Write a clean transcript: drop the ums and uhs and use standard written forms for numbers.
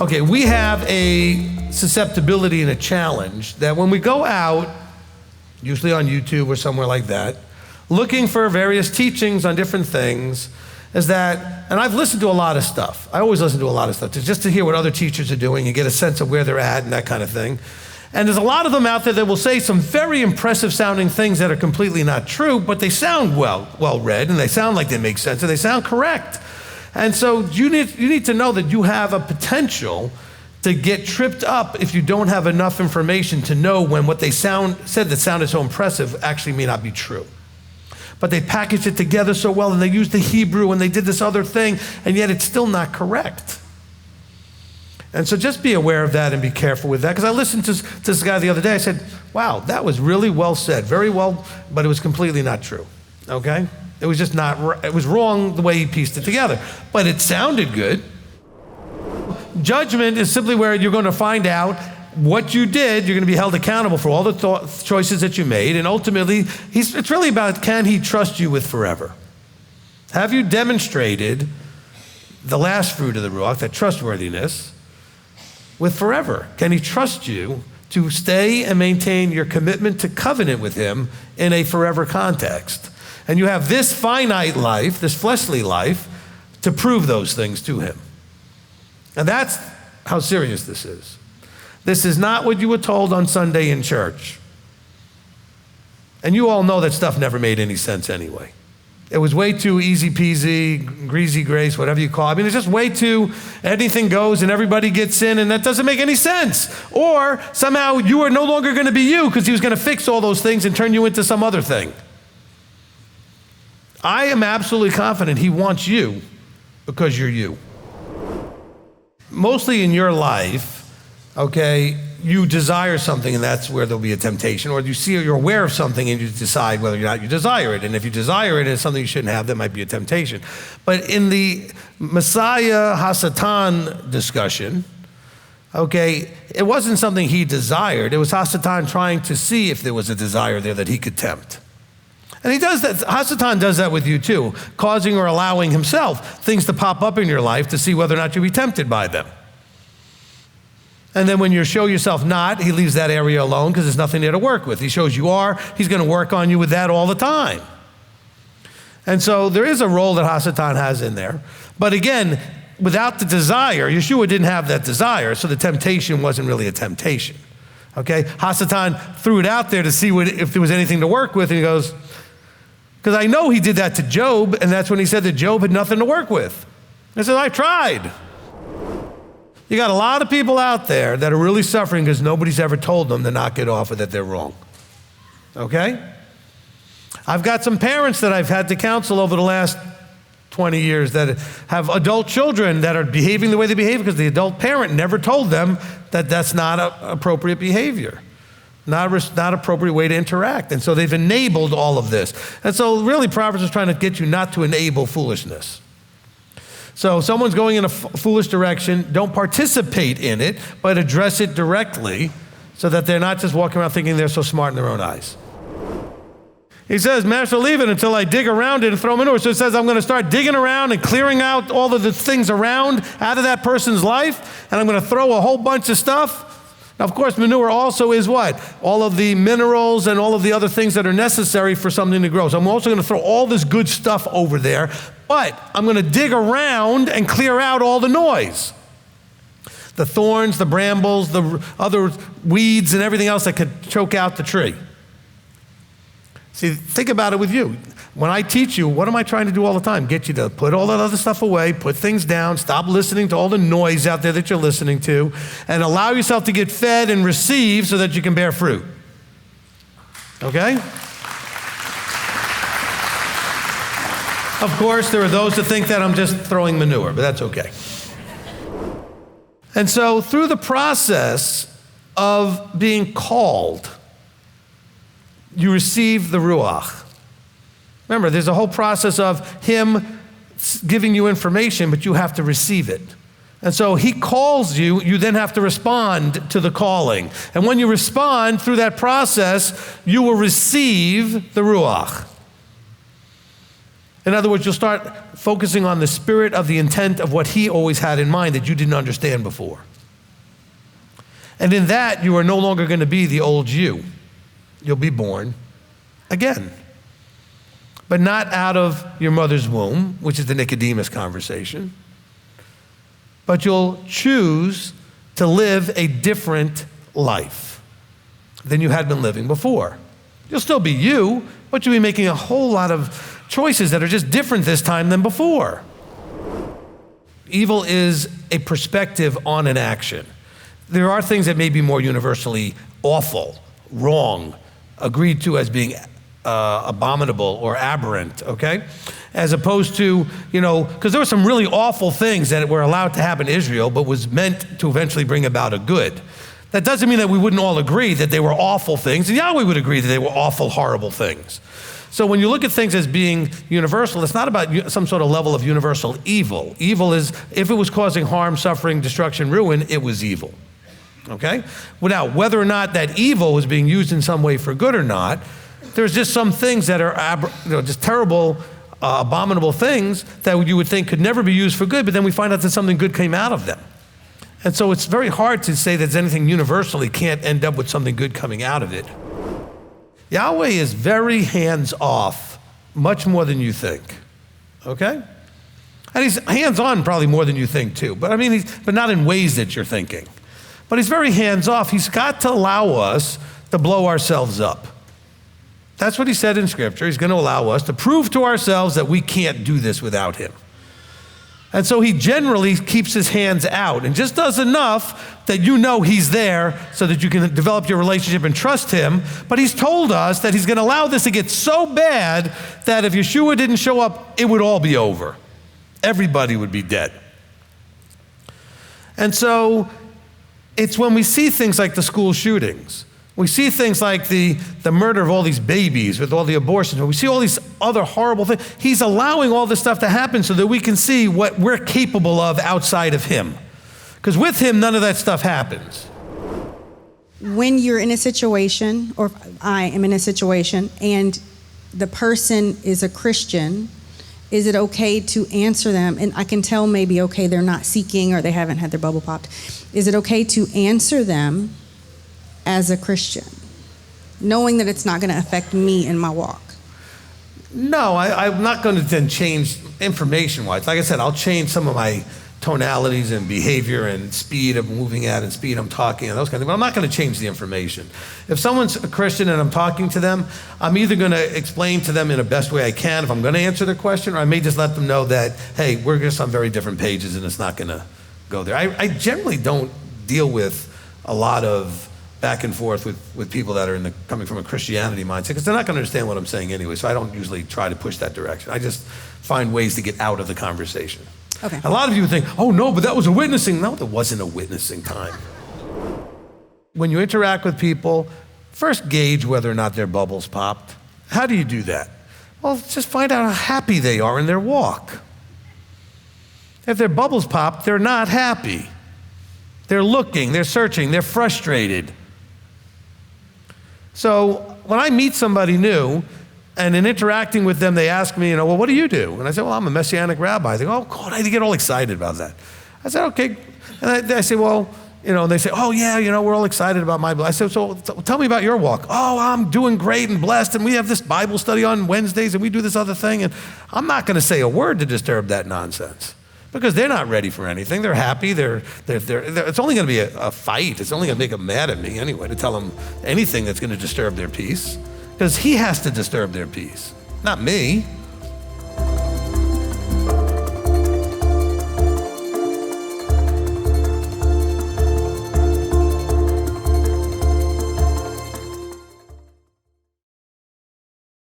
Okay, we have a susceptibility and a challenge that when we go out, usually on YouTube or somewhere like that, looking for various teachings on different things, is that, and I've listened to a lot of stuff. I always listen to a lot of stuff, just to hear what other teachers are doing and get a sense of where they're at and that kind of thing. And there's a lot of them out there that will say some very impressive sounding things that are completely not true, but they sound well read, and they sound like they make sense, and they sound correct. And so you need to know that you have a potential to get tripped up if you don't have enough information to know when what they said that sounded so impressive actually may not be true. But they packaged it together so well, and they used the Hebrew, and they did this other thing, and yet it's still not correct. And so just be aware of that and be careful with that. Because I listened to this guy the other day. I said, wow, that was really well said, very well, but it was completely not true, okay? It was just not, it was wrong the way he pieced it together. But it sounded good. Judgment is simply where you're going to find out what you did. You're going to be held accountable for all the choices that you made. And ultimately, it's really about, can he trust you with forever? Have you demonstrated the last fruit of the Ruach, that trustworthiness, with forever? Can he trust you to stay and maintain your commitment to covenant with him in a forever context? And you have this finite life, this fleshly life, to prove those things to him. And that's how serious this is. This is not what you were told on Sunday in church. And you all know that stuff never made any sense anyway. It was way too easy peasy, greasy grace, whatever you call it. I mean, it's just way too, anything goes and everybody gets in, and that doesn't make any sense. Or somehow you are no longer going to be you because he was going to fix all those things and turn you into some other thing. I am absolutely confident he wants you because you're you. Mostly in your life, okay, you desire something and that's where there'll be a temptation, or you're aware of something and you decide whether or not you desire it. And if you desire it and it's something you shouldn't have, that might be a temptation. But in the Messiah Hasatan discussion, okay, it wasn't something he desired. It was Hasatan trying to see if there was a desire there that he could tempt. And he does that. Hasatan does that with you too, causing or allowing himself things to pop up in your life to see whether or not you'll be tempted by them. And then when you show yourself not, he leaves that area alone because there's nothing there to work with. He shows you are, he's going to work on you with that all the time. And so there is a role that Hasatan has in there. But again, without the desire, Yeshua didn't have that desire, so the temptation wasn't really a temptation. Okay? Hasatan threw it out there to see if there was anything to work with, and he goes, because I know he did that to Job, and that's when he said that Job had nothing to work with. He said, I tried. You got a lot of people out there that are really suffering because nobody's ever told them to knock it off or that they're wrong. Okay? I've got some parents that I've had to counsel over the last 20 years that have adult children that are behaving the way they behave because the adult parent never told them that that's not appropriate behavior, not appropriate way to interact. And so they've enabled all of this. And so really Proverbs is trying to get you not to enable foolishness. So if someone's going in a foolish direction, don't participate in it, but address it directly so that they're not just walking around thinking they're so smart in their own eyes. He says, Master, leave it until I dig around it and throw manure. So it says I'm going to start digging around and clearing out all of the things around out of that person's life, and I'm going to throw a whole bunch of stuff. Now, of course, manure also is what? All of the minerals and all of the other things that are necessary for something to grow. So I'm also going to throw all this good stuff over there, but I'm going to dig around and clear out all the noise. The thorns, the brambles, the other weeds and everything else that could choke out the tree. See, think about it with you. When I teach you, what am I trying to do all the time? Get you to put all that other stuff away, put things down, stop listening to all the noise out there that you're listening to, and allow yourself to get fed and receive so that you can bear fruit. Okay? Of course, there are those that think that I'm just throwing manure, but that's okay. And so through the process of being called, you receive the Ruach. Remember, there's a whole process of him giving you information, but you have to receive it. And so he calls you, you then have to respond to the calling. And when you respond through that process, you will receive the Ruach. In other words, you'll start focusing on the spirit of the intent of what he always had in mind that you didn't understand before. And in that, you are no longer going to be the old you. You'll be born again. But not out of your mother's womb, which is the Nicodemus conversation, but you'll choose to live a different life than you had been living before. You'll still be you, but you'll be making a whole lot of choices that are just different this time than before. Evil is a perspective on an action. There are things that may be more universally awful, wrong, agreed to as being abominable or aberrant, okay? As opposed to, because there were some really awful things that were allowed to happen to Israel, but was meant to eventually bring about a good. That doesn't mean that we wouldn't all agree that they were awful things, and Yahweh would agree that they were awful, horrible things. So when you look at things as being universal, it's not about some sort of level of universal evil. Evil is, if it was causing harm, suffering, destruction, ruin, it was evil, okay? Well, now, whether or not that evil was being used in some way for good or not, there's just some things that are just terrible, abominable things that you would think could never be used for good, but then we find out that something good came out of them. And so it's very hard to say that there's anything universally can't end up with something good coming out of it. Yahweh is very hands-off, much more than you think, okay? And he's hands-on probably more than you think too, but but not in ways that you're thinking. But he's very hands-off. He's got to allow us to blow ourselves up. That's what he said in Scripture. He's going to allow us to prove to ourselves that we can't do this without him. And so he generally keeps his hands out and just does enough that you know he's there so that you can develop your relationship and trust him. But he's told us that he's going to allow this to get so bad that if Yeshua didn't show up, it would all be over. Everybody would be dead. And so it's when we see things like the school shootings, we see things like the murder of all these babies with all the abortions. We see all these other horrible things. He's allowing all this stuff to happen so that we can see what we're capable of outside of him. Because with him, none of that stuff happens. When you're in a situation, or I am in a situation, and the person is a Christian, is it okay to answer them? And I can tell maybe, okay, they're not seeking or they haven't had their bubble popped. Is it okay to answer them as a Christian, knowing that it's not going to affect me in my walk? No, I'm not going to then change information-wise. Like I said, I'll change some of my tonalities and behavior and speed of moving at and speed I'm talking and those kind of things, but I'm not going to change the information. If someone's a Christian and I'm talking to them, I'm either going to explain to them in the best way I can if I'm going to answer their question, or I may just let them know that, hey, we're just on very different pages and it's not going to go there. I generally don't deal with a lot of back and forth with people that are coming from a Christianity mindset, because they're not going to understand what I'm saying anyway, so I don't usually try to push that direction. I just find ways to get out of the conversation. Okay. A lot of you think, oh no, but that was a witnessing. No, there wasn't a witnessing time. When you interact with people, first gauge whether or not their bubbles popped. How do you do that? Well, just find out how happy they are in their walk. If their bubbles popped, they're not happy. They're looking, they're searching, they're frustrated. So when I meet somebody new, and in interacting with them, they ask me, well, what do you do? And I say, well, I'm a Messianic rabbi. They go, oh, God, I get all excited about that. I said, okay. And I say, well, they say, oh, yeah, we're all excited about my Bible. I said, so tell me about your walk. Oh, I'm doing great and blessed, and we have this Bible study on Wednesdays, and we do this other thing. And I'm not going to say a word to disturb that nonsense, because they're not ready for anything. They're happy. It's only going to be a fight. It's only going to make them mad at me anyway, to tell them anything that's going to disturb their peace, because he has to disturb their peace, not me.